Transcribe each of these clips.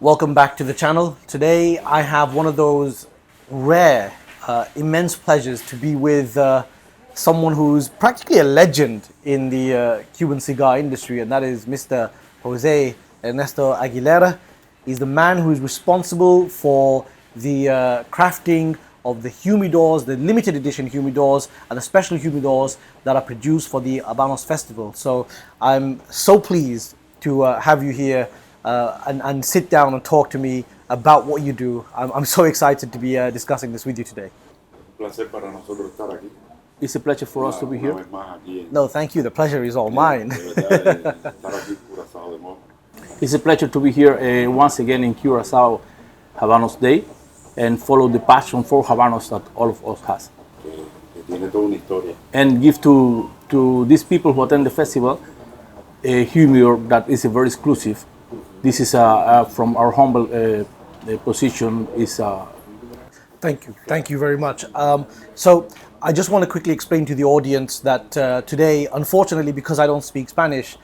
Welcome back to the channel. Today I have one of those rare, immense pleasures to be with someone who's practically a legend in the Cuban cigar industry, and that is Mr. Jose Ernesto Aguilera. He's the man who's responsible for the crafting of the humidors, the limited edition humidors and the special humidors that are produced for the Habanos Festival. So I'm so pleased to have you here and sit down and talk to me about what you do. I'm so excited to be discussing this with you today. It's a pleasure for us to be here. No, thank you. The pleasure is all mine. It's a pleasure to be here once again in Curacao Habanos Day and follow the passion for Habanos that all of us has. And give to these people who attend the festival a humidor that is very exclusive. This is from our humble position. Thank you very much. So I just want to quickly explain to the audience that today, unfortunately, because I don't speak Spanish,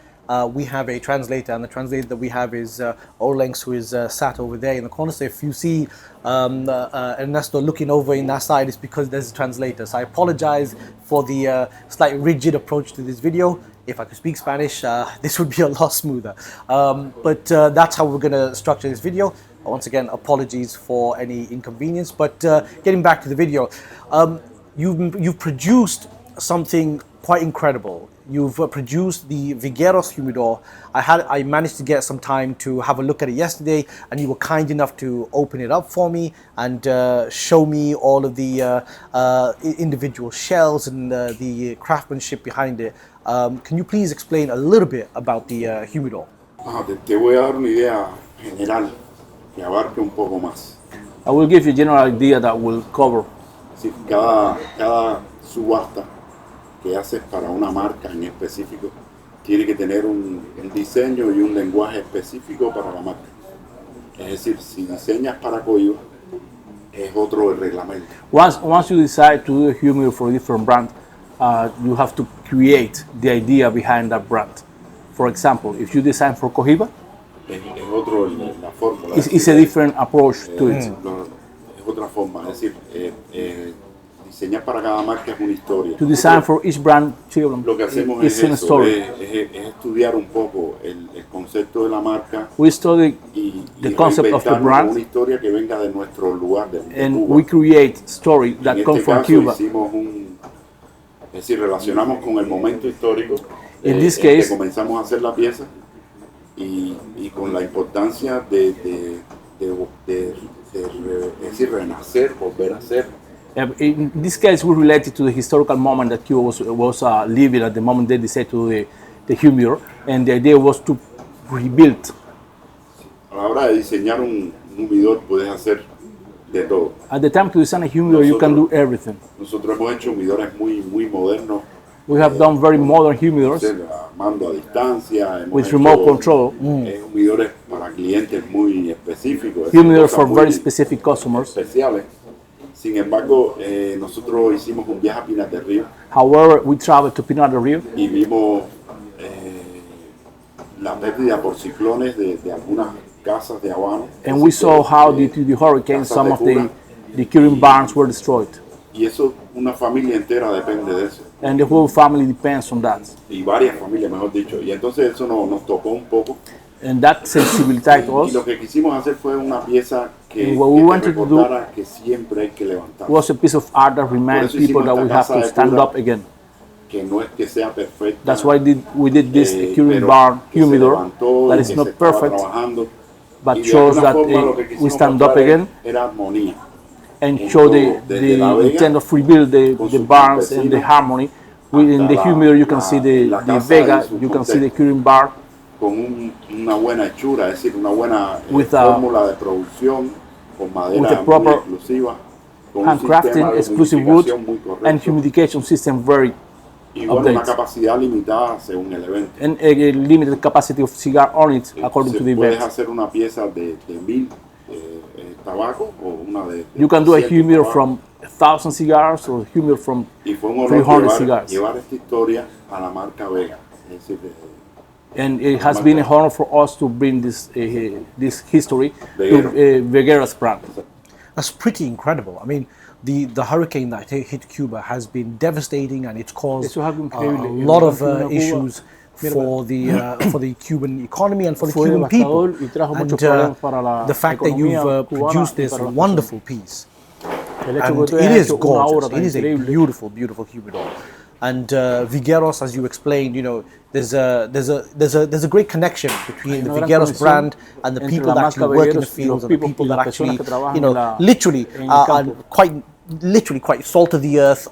we have a translator, and the translator that we have is Olenx, who is sat over there in the corner. So if you see Ernesto looking over in that side, it's because there's a translator. So I apologize for the slightly rigid approach to this video. If I could speak Spanish, this would be a lot smoother. But that's how we're going to structure this video. Once again, apologies for any inconvenience. But getting back to the video, you've produced something quite incredible. You've produced the Vigueros humidor. I managed to get some time to have a look at it yesterday, and you were kind enough to open it up for me and show me all of the individual shells and the craftsmanship behind it. Can you please explain a little bit about the humidor? Te voy a dar una idea general que abarque un poco más. I will give you a general idea that will cover. Sí, cada subasta que haces para una marca en específico tiene que tener un diseño y un lenguaje específico para la marca. Es decir, si diseñas para Cohiba, es otro el reglamento. Once you decide to do a humidor for a different brand, you have to create the idea behind that brand. For example, if you design for Cohiba, es otro la fórmula. It's a different approach to it. Es otra forma, es decir, diseñar para cada marca es una historia. To design for each brand, lo que hacemos es estudiar un poco el concepto de la marca. We study the concept of the brand, una historia que venga de nuestro lugar de and Cuba. we create story that come from Cuba. Es decir, relacionamos con el momento histórico In this case, que comenzamos a hacer la pieza y con la importancia de renacer, volver a ser. In this case, we related to the historical moment that Cuba was living at the moment they decided to do the humidor, and the idea was to rebuild. A la hora de diseñar un humidor puedes hacer de todo. At the time to design a humidor, you can do everything. Nosotros hemos hecho humidores muy modernos. We have done very modern humidors mando a distancia, with remote control. Humidores para clientes muy específicos. Humidors for very specific customers. Especiales. Sin embargo, nosotros hicimos un viaje a Pinar del Río. However, we traveled to Pinar del Río. Y vimos la pérdida por ciclones de algunas casas de Habanos. And we saw how due to the hurricane some of the curing barns were destroyed. Y eso, una familia entera depende de eso. And the whole family depends on that. Y varias familias, mejor dicho. Y entonces eso nos tocó un poco. And that sensibilized us. Y lo que quisimos hacer fue una pieza que recordara que siempre hay que levantar. Was a piece of art that reminds people that we have to stand up again. Que no es que sea perfecta. That's why we did this curing barn humidor that is not perfect, but shows that we stand up again. Era armonía. And show the intent of rebuild the barns and the harmony. In the humidor you can see the vega, you can see the curing bar. Con una buena hechura, es decir, una buena fórmula de producción, con madera muy exclusiva, con handcrafting, exclusive wood, and humidification system very y bueno, una capacidad limitada según el evento. And a limited capacity of cigar on it according to the event. Puedes hacer una pieza de 1000 tabaco o una de you can do a humidor from 1000 cigars or humidor from 300 cigars. Llevar esta historia a la marca Vega, es decir, And it has been an honor for us to bring this history to Vigueras brand. That's pretty incredible. I mean, the hurricane that hit Cuba has been devastating, and it's caused a lot of issues for the Cuban economy and for the Cuban people. And the fact that you've produced this wonderful piece, and it is gorgeous. It is a beautiful, beautiful humidor. And Vigueros, as you explained, you know, there's a great connection between the Vigueros brand and the people that actually work in the fields, and the people that actually, you know, literally are quite salt of the earth,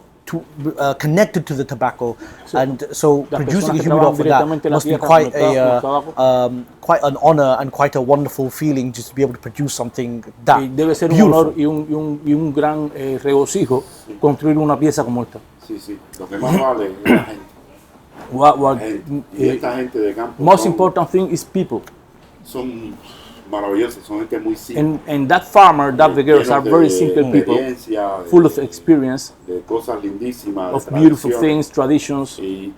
connected to the tobacco, and so producing a humidor for that must be quite an honor and quite a wonderful feeling, just to be able to produce something that debe ser un honor y un gran regocijo construir una pieza como esta. Sí, sí. Lo que más vale es la gente. Y esta gente de campo. Most important thing is people. Son maravillosos, son gente muy simple. And that farmer, that Vigueros are very simple people, full of experience, de cosas lindísimas, of beautiful things, traditions. Y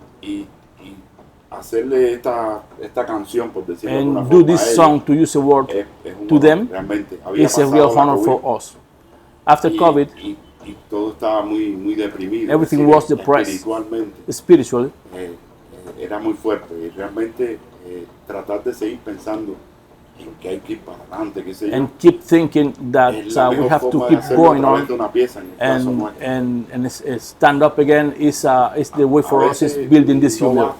hacerle esta canción, por decirlo de alguna and forma, do this song, to use a word, to them, is a real honor for us. After COVID, y todo estaba muy deprimido. Everything was depressed. Spiritually. Era muy fuerte. Y realmente tratar de seguir pensando en que hay que ir para adelante, qué sé yo. And keep thinking that we have to keep going on. And stand up again is the way for us, is building this humidor.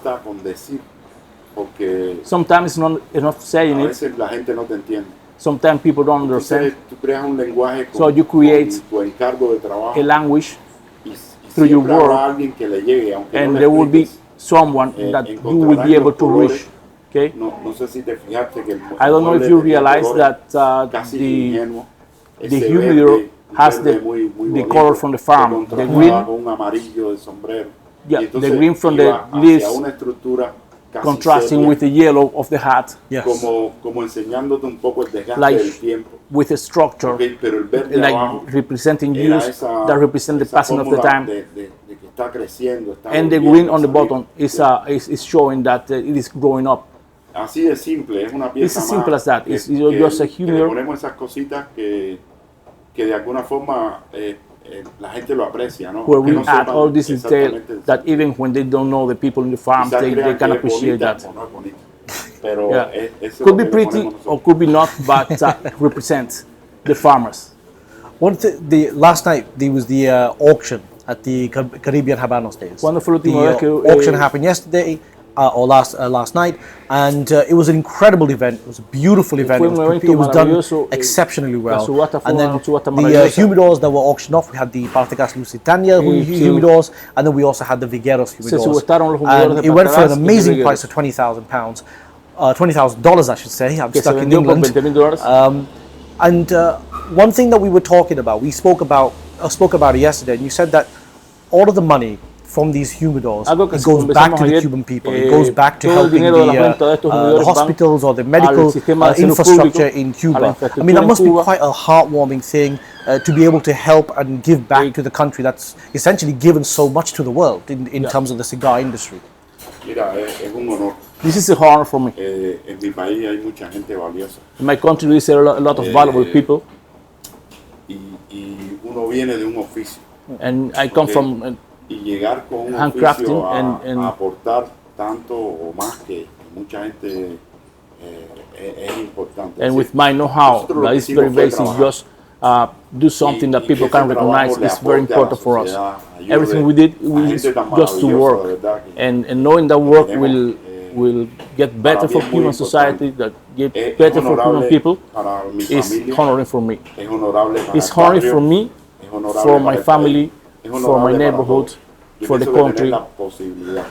Sometimes it's not saying it. La gente no te entiende. Sometimes people don't understand. Tú creas un lenguaje So you create tu encargo de trabajo, a language y through your siempre habrá work, alguien que le llegue, aunque and no le there will be expliques. someone that you will be able to reach. Okay? No sé si te fijaste que I don't know if you realize that the humidor has the color from the farm, the green, un amarillo de sombrero. yeah, the green from the leaves contrasting with the yellow of the hat. Yes. Como enseñándote un poco el desgaste Like del tiempo. with a structure, Pero el verde like abajo representing era use that represent the passing of the fórmula time. de que está creciendo, está And the volviendo green a on the salir. bottom is showing that it is growing up. Así de simple, es una pieza It's as simple más as that. que- It's just a que le humidor. ponemos esas cositas que de alguna forma la gente lo aprecia, ¿no? Where Aunque we no add sepan all this detail exactamente that even when they don't know the people in the farm, quizás they crean can que es appreciate bonita that. o no es bonita. Pero Yeah. eso Could es be lo que le pretty ponemos or nosotros. could be not, but represents the farmers. The last night there was the auction at the Caribbean Habanos Days. Cuando fue la The última vez que, auction happened yesterday or last night, and it was an incredible event. It was a beautiful event. Fue It un was, evento it was done maravilloso. exceptionally La well. subasta fue And then una subasta the maravillosa. humidors that were auctioned off, we had the Partagas Lusitania Sí. humidors, and then we also had the Vigueros Se humidors. subastaron los humidores And de it went for an Partagas y amazing Vigueros. price of £20,000. $20,000, I should say. I'm Que se stuck in vendió por England. $20,000. And one thing that we were talking about, we spoke about it yesterday, and you said that all of the money from these humidors, Algo que it goes back to the ayer, Cuban people. It goes back to todo el helping dinero de la venta de estos the humidores van hospitals or the medical al sistema de salud infrastructure público, in a la Cuba. I infraestructura mean, that en must be Cuba. quite a heartwarming thing to be able to help and give back to the country that's essentially given so much to the world in terms of the cigar industry. Mira, es un honor. This is a honor for me. En mi país hay mucha gente valiosa In my country, there is a lot of valuable people, y uno viene de un oficio. and I come from Y llegar con un handcrafting oficio and a aportar tanto o más que mucha gente es importante. and with my know-how, Nosotros lo that que is hicimos very fue basic. trabajar. Just do something that Y people que can ese trabajo recognize le is very aporte a la important for us. sociedad, ayude Everything we did, a we gente tan just to maravillosa, work, de verdad, que and knowing that work tenemos, will get better for bien muy Cuban society, that get es better for Cuban honorable people, para mi is familia, honoring for me. es honorable para It's el honoring barrio, for me, es honorable for para my el family, país, es for honorable my para neighborhood, todos. Yo for the pienso que tener country, la posibilidad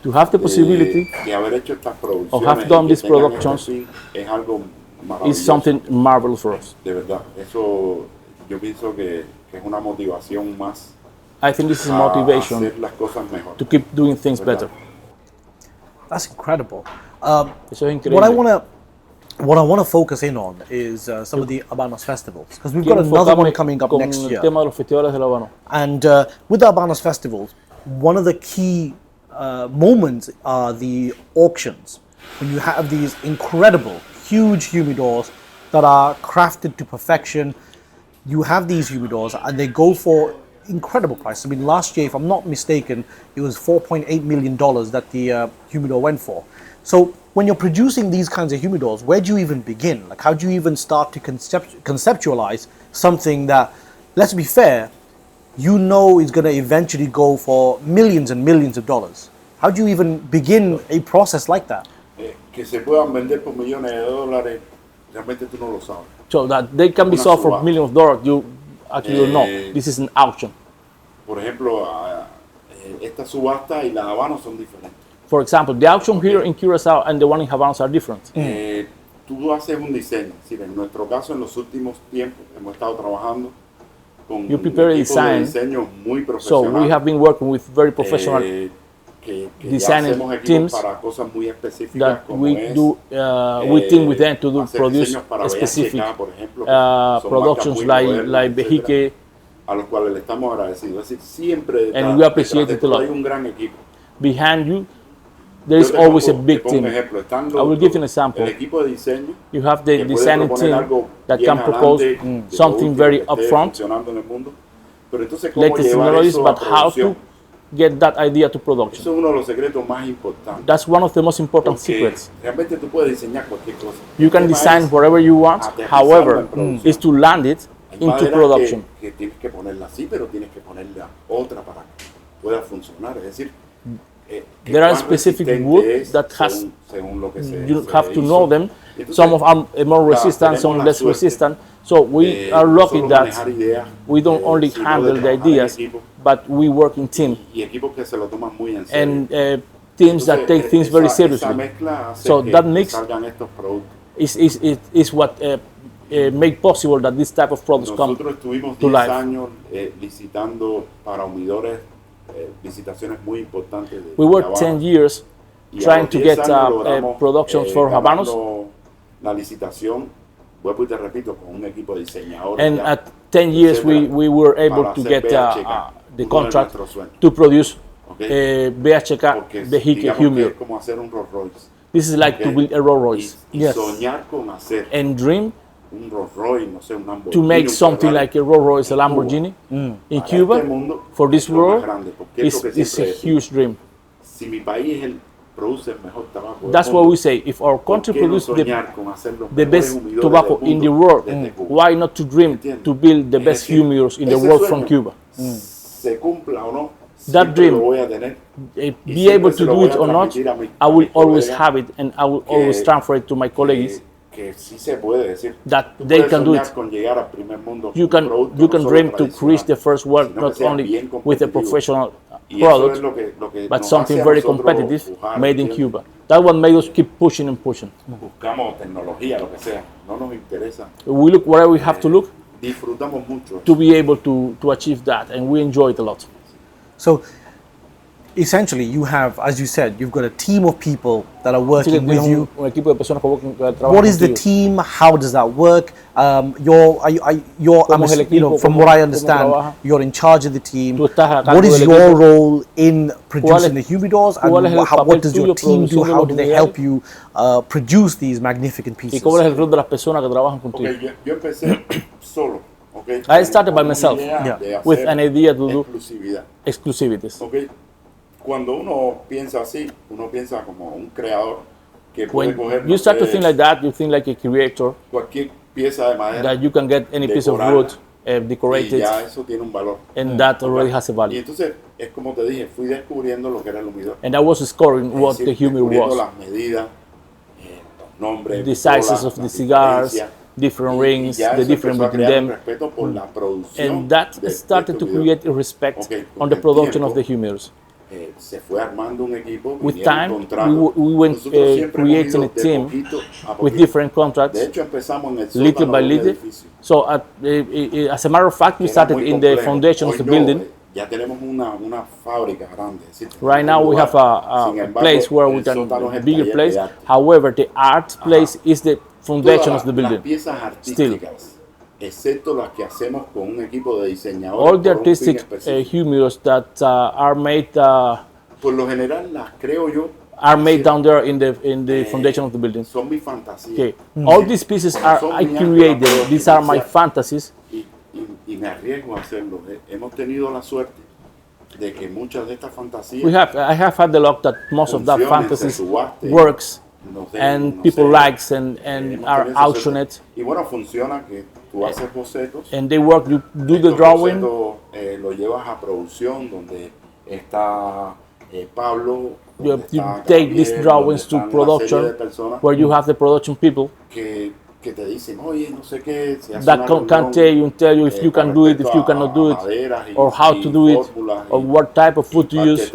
to have the possibility de haber hecho estas producciones of have y done que these tengan productions este fin, es algo is maravilloso. something marvelous for us. De verdad, eso yo pienso que es una motivación más I think this is a a motivation hacer las cosas mejor. to keep doing things ¿Verdad? better. That's incredible. Eso es What I increíble. want to focus in on is some of the Habanos festivals, because we've got another one coming up con next el year. tema de los festivales de La Habana. And with the Habanos festivals, one of the key moments are the auctions. when you have these incredible, huge humidors that are crafted to perfection. You have these humidors and they go for incredible price. I mean, last year, if I'm not mistaken, it was $4.8 million that the humidor went for. So when you're producing these kinds of humidors, where do you even begin? Like, how do you even start to conceptualize something that, let's be fair, you know is going to eventually go for millions and millions of dollars? How do you even begin a process like that? Que se puedan vender por millones de dólares, realmente tú no lo sabes. So that they can be sold for millions of dollars, you actually don't know. This is an auction. Por ejemplo, esta subasta y la Habanos son diferentes. For example, the auction here in Curaçao and the one in Habanos are different. Tú haces un diseño. Es decir, en nuestro caso, en los últimos tiempos, hemos estado trabajando con You prepare a design, diseño muy so profesional. we have been working with very professional que designing ya hacemos teams para cosas muy específicas that como we es, do, we team with them to do hacer produce diseños para specific VHK, por ejemplo, que son productions marcas muy like modernas, etcétera, Vehicle, a los cuales le estamos agradecidos. Es decir, siempre and we appreciate detrás it de a todo lot. hay un gran equipo. Behind you, there is Yo te always a pongo- big te pongo un team. ejemplo. Están I will give you an el example. equipo de diseño You have que the puede designing proponer team algo that bien can propose adelante, de lo something último very que esté upfront, funcionando en el mundo. Pero entonces, ¿cómo latest llevar technologies, eso a but how producción? to get that idea to production. Eso es uno de los secretos más importantes. That's one of the most important Porque secrets. realmente tú puedes diseñar cualquier cosa. You can El tema design es whatever you want, aterrizarlo however, en producción. is to land it Hay into maderas production. que tienes que ponerla así, pero tienes que ponerla otra para que pueda funcionar. Es decir, que There are cuán specific resistente wood es that has, según lo que you se have to hizo. know them. Entonces, Some of them are more resistant, tenemos some la less suerte resistant. So we are no lucky solo that manejar ideas, we don't only sino de handle the trabajar en ideas, equipo, but we work in team y equipos que se lo toman muy en serio. and teams that take things very Esa seriously. mezcla hace So que that mix salgan estos productos. is what make possible that this type of products come Nosotros estuvimos to 10 life. años licitando para humidores, licitaciones muy importantes. We were Habanos. 10 years Y a trying los to 10 get años logramos, productions for Habanos, ganando la licitación, vuelvo y te repito, con un equipo de diseñadores. and ya, at 10 years etcétera, we were able para to hacer get VHK, the uno de contract nuestros sueños. to produce Okay. VHK Porque Vehicle digamos que Humidor. es como hacer un Rolls Royce. This is like to Okay. build a Rolls Royce. Y Yes. soñar con hacer And dream un Rolls Royce, no sé, un Lamborghini, to make un something Ferrari, like a Rolls Royce, a en Lamborghini Cuba. in Para Cuba este mundo, for this es lo más world grande, porque es lo que is a siempre decimos. huge dream. Si mi país produce el mejor tabaco del That's mundo, what we say. If our ¿por country qué no produces soñar con hacer los the mejores best humidores tobacco del in the mundo world, desde Cuba? why not to dream ¿Entiendes? to build the Es best decir, humidors in the ese world from sueño, Cuba? se cumpla o no, That siempre dream, lo voy a tener. Y be siempre able se to lo do voy it a or not, transmitir a I mis will always colegas have it, and I will que- always transfer it to my colleagues que sí se puede decir. that Tú they puedes can do soñar it. con llegar al primer mundo You con un can producto you no can solo dream to tradicional, reach the first world sino que not sea only bien with a competitivo. professional Y eso product, es lo que but nos something hace a very nosotros competitive pujar, made in ¿entiendes? Cuba. That's what made us keep pushing and pushing. Buscamos tecnología, lo que sea, no nos interesa. We look wherever we have to look Disfrutamos mucho. to be able to achieve that, and we enjoy it a lot. So essentially, you have, as you said, you've got a team of people that are Así que working with tienes you. un equipo de personas que trabajan What is the contigo. team? How does that work? You're ¿Cómo es el equipo? from ¿Cómo- what I cómo understand, trabaja? you're in charge of the team. Tú estás a What cargo is del your equipo. role in producing the humidors, and cuál es el what papel does tuyo your team do? produciendo How los do they humidores? help you produce these magnificent ¿Y pieces? cómo es el rol de las personas que trabajan contigo? Okay, yo empecé solo. Okay, I started by con una myself, idea yeah, de hacer with an idea to do exclusividad. exclusivities. Okay. Cuando uno piensa así, uno piensa como un creador que puede coger When you start to think like that, that, you think like a creator, cualquier pieza de madera that you can get any piece of decorarla, wood, y decorated, ya eso tiene un valor. and that already has a Y value. entonces es como te dije, fui descubriendo lo que era el humidor. And I was scoring Es what decir, the humidor descubriendo was, las medidas, los nombres, the sizes todas of the las cigars, diferencias. different Y rings, ya the eso difference empezó a between crear un them, respeto por la producción and that de started to este humidor. create a respect Okay, on the con el production of the tiempo, humidors. Se fue armando un equipo, With vinieron time, contratos. we went Nosotros siempre hemos creating ido a de team poquito a with poquito. different contracts, De hecho, empezamos en el little sótano by de un little. edificio, So, as a matter of fact, we que era started muy in the complejo. foundation of Hoy the no, building. Ya tenemos una fábrica grande. Es decir, Right now, we have a place where we can a bigger place. However, the art place is the foundation of the Las building. piezas artísticas, excepto las que hacemos con un equipo de diseñadores, All the por un fin artistic específico. humidors that are made, Por lo general las creo yo are made down there in the foundation of the building. Son mis fantasías. Okay. All these pieces are I create them. These are my fantasies. Y me arriesgo a hacerlo. Hemos tenido la suerte de que muchas de estas fantasías I have had the luck that most of that fantasies works and people likes and are auctioned. Y bueno, funciona que tú haces bocetos. And they work, you do the drawing. Lo llevas a producción donde está Pablo. You take these drawings to production where you have the production people que te dicen, oye, no sé qué, that can tell you if you can do it, if you cannot do it, or how to do it, or what type of food to use.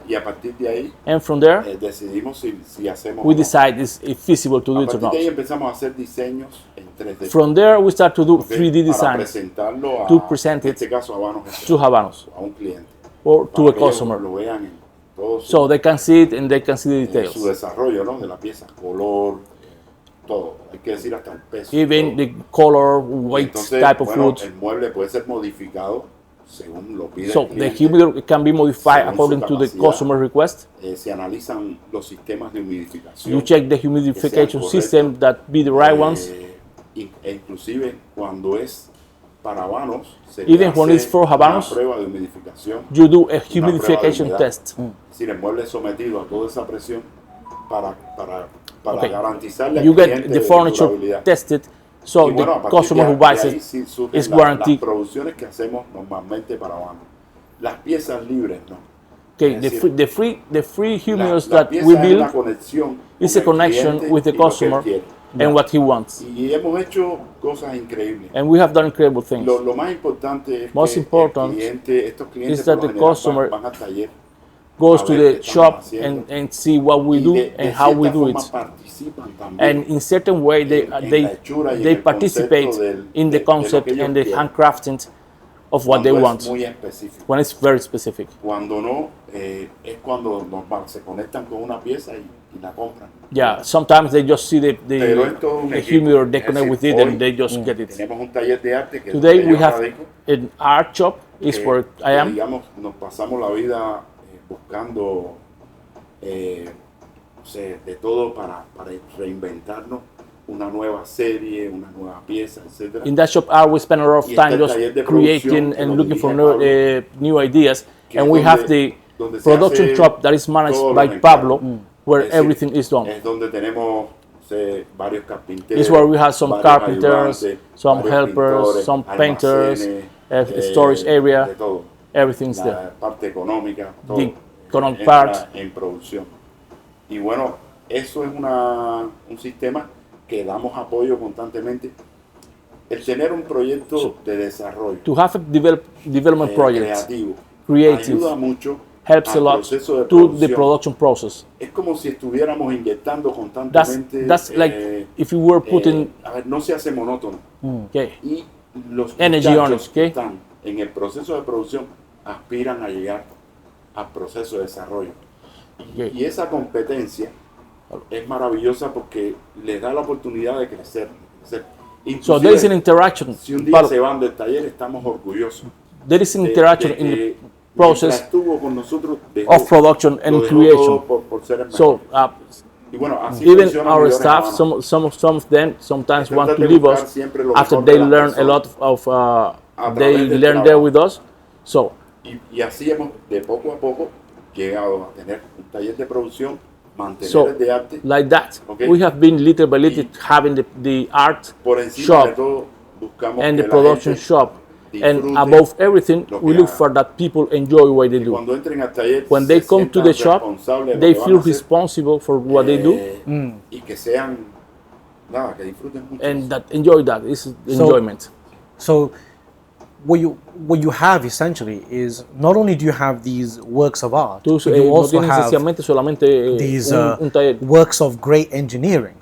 Y a partir de ahí, and from there, decidimos si hacemos we decide is it feasible to do it or not. A partir de ahí empezamos a hacer diseños en 3D. From there, we start to do 3D designs to present it to Habanos a un cliente, or to a customer. Lo vean en todo so they can see it and they can see the details. Su desarrollo, ¿no? De la pieza, color, todo. Hay que decir hasta el peso. Even the color, weight, entonces, type of food. El mueble puede ser modificado según lo pide so el cliente. The humidor can be modified according to the customer request. Se analizan los sistemas de humidificación. You check the humidification system that be the right ones. Inclusive cuando es para Habanos, even when it's for Habanos, prueba de humidificación, you do a humidification test. Es decir, el mueble es sometido a toda esa presión para garantizarle al you cliente get the furniture tested, so the customer who buys it is guaranteed. Las producciones que hacemos normalmente para Habanos, las piezas libres, ¿no? Okay, the free humidors that we build is a connection with the customer and what he wants. Y hemos hecho cosas increíbles. And we have done incredible things. Lo más importante es Most que important estos clientes is that the customer van al taller, goes to the shop and see what we do and how we do it. And in certain way they participate in the concept and the handcrafting of what they want. When it's very specific. Cuando no, es cuando se conectan con una pieza y la compran. Yeah, sometimes they just see the humidor, they connect with it and they just get it. Tenemos un taller de arte que today we have an art shop, is where I am. Digamos, nos pasamos la vida buscando de todo para reinventarnos una nueva serie, una nueva pieza, etc. In that shop, we spend a lot of time just creating and looking for new ideas. And we have the production shop that is managed by Pablo, where everything is done. Es donde tenemos varios carpinteros. It's where we have some carpenters, some helpers, some painters, storage area. Everything's there. La parte económica, todo the economic part. En producción. Y bueno, eso es un sistema que damos apoyo constantemente. El tener un proyecto de desarrollo, to have a development project, creative, ayuda mucho, helps a lot to the production process. Es como si estuviéramos inyectando constantemente. That's like if you were putting. A ver, no se hace monótono. Okay. Y los energy on it, que están en el proceso de producción aspiran a llegar al proceso de desarrollo. Y esa competencia es maravillosa porque les da la oportunidad de crecer. So there is an interaction. Si un día se van del taller, estamos orgullosos. There is an interaction in the process con nosotros, of production and creation. So even our staff, some of them sometimes want to leave us after they learn a lot of they learn there with us. So y así hemos de poco a poco llegado a tener un taller de producción, mantener el de arte. Like that, we have been little by little having the art shop and the production shop. And above everything, we look for that people enjoy what they do. When they come to the shop, they feel responsible for what they do. And that enjoy that. This is enjoyment. So what you have essentially is not only do you have these works of art, but you also have these works of great engineering.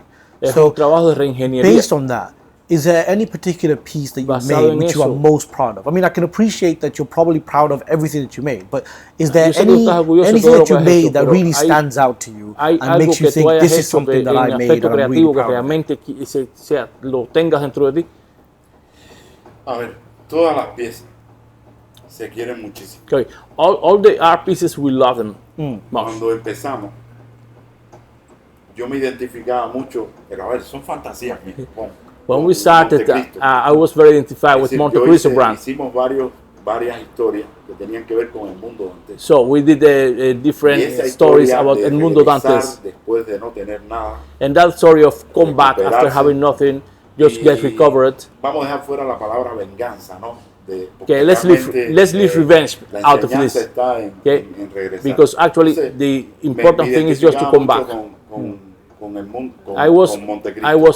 So based on that, is there any particular piece that you made which you are most proud of? I mean, I can appreciate that you're probably proud of everything that you made, but is there anything that you made that really stands out to you and makes you think this is something that I made and I'm really proud of? A ver, todas las piezas se quieren muchísimo. Okay, all the art pieces, we love them. Cuando empezamos, yo me identificaba mucho, pero a ver, son fantasías. When we started, I was very identified with Monte Cristo brand. Hicimos varias historias que tenían que ver con el mundo Dantes. So we did different stories about El Mundo Dantes. Después de no tener nada. And that story of comeback after having nothing, just get recovered. Vamos a dejar fuera la palabra venganza, ¿no? Okay, let's leave revenge out of this. Okay, because actually the important thing is just to come back. I was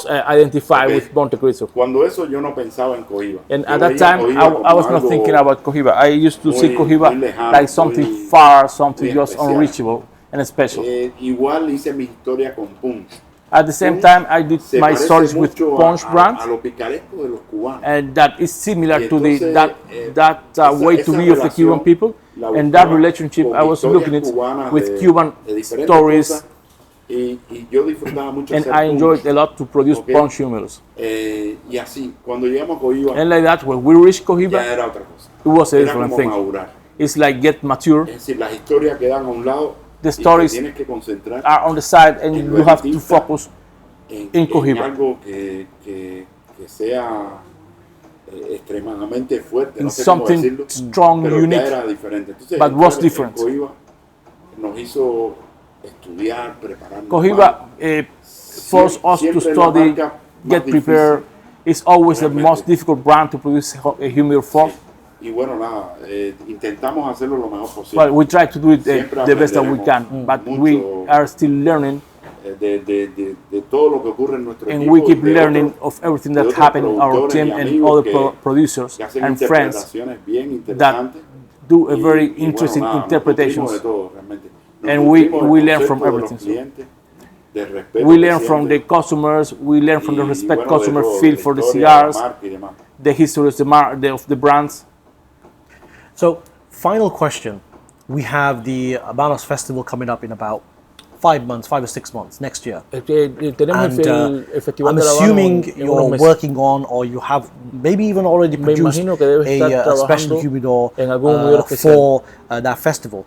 identified with Monte Cristo. Cuando eso yo no pensaba en Cohiba. And at that time, I was not thinking about Cohiba. I used to see Cohiba like something far, something just unreachable and special. Igual hice mi historia con Punch. At the same time, I did my stories with Punch brand, and that is similar to that way to be of the Cuban people. And that relationship, I was looking at with Cuban stories, and I enjoyed a lot to produce Punch Humidors. And like that, when we reached Cohiba, it was a different thing. It's like get mature. The stories are on the side, and you have to focus in Cohiba. In something strong, unique, but was different. Cohiba forced us to study, get prepared. It's always the most difficult brand to produce a humidor for. Y bueno, nada, intentamos hacerlo lo mejor posible. Well, we try to do it the best that we can, but we are still learning. De todo lo que ocurre en nuestro and we keep learning of everything that happened in our team and other producers and friends that do a very interesting interpretations. And we learn from everything. So we learn from the customers, we learn from the respect customer feel for the cigars, the history of the brands. So, final question. We have the Habanos Festival coming up in about 5 or 6 months next year. And I'm assuming you're working on, or you have maybe even already produced a special humidor for that festival.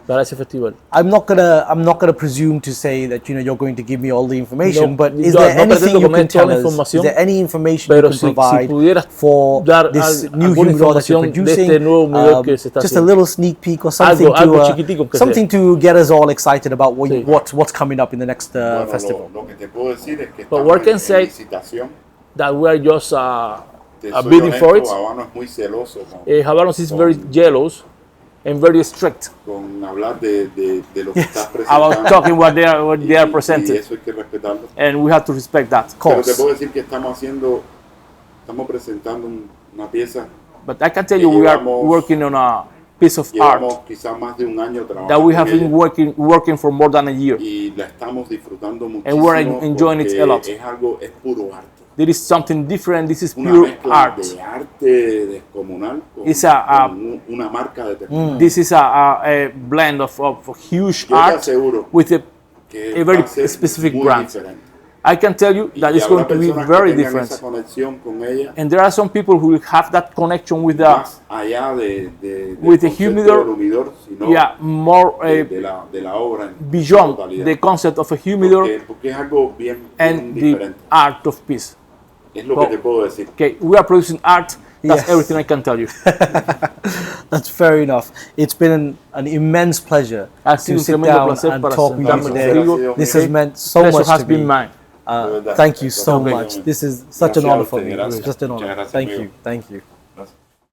I'm not gonna presume to say that you're going to give me all the information, but is there anything you can tell us? Is there any information you can provide for this new humidor that you're producing? Just a little sneak peek or something to get us all excited about what's coming up in the next festival. But what can say that we are just bidding for it. Habanos is very jealous and very strict about talking what they are presenting, and we have to respect that. Of course. But I can tell you we are working on a piece of art that we have been working for more than a year, and we're enjoying it a lot. There is something different. This is pure art. It's this is a blend of huge art with a very specific brand. I can tell you that it's going to be very different. And there are some people who have that connection with the humidor, more beyond the concept of a humidor and the art of peace. Okay, we are producing art. That's everything I can tell you. That's fair enough. It's been an immense pleasure to sit down and talk with you today. This has meant so much to me. Mine. Thank you so much. This is such an honor for me. It's just an honor. Thank you.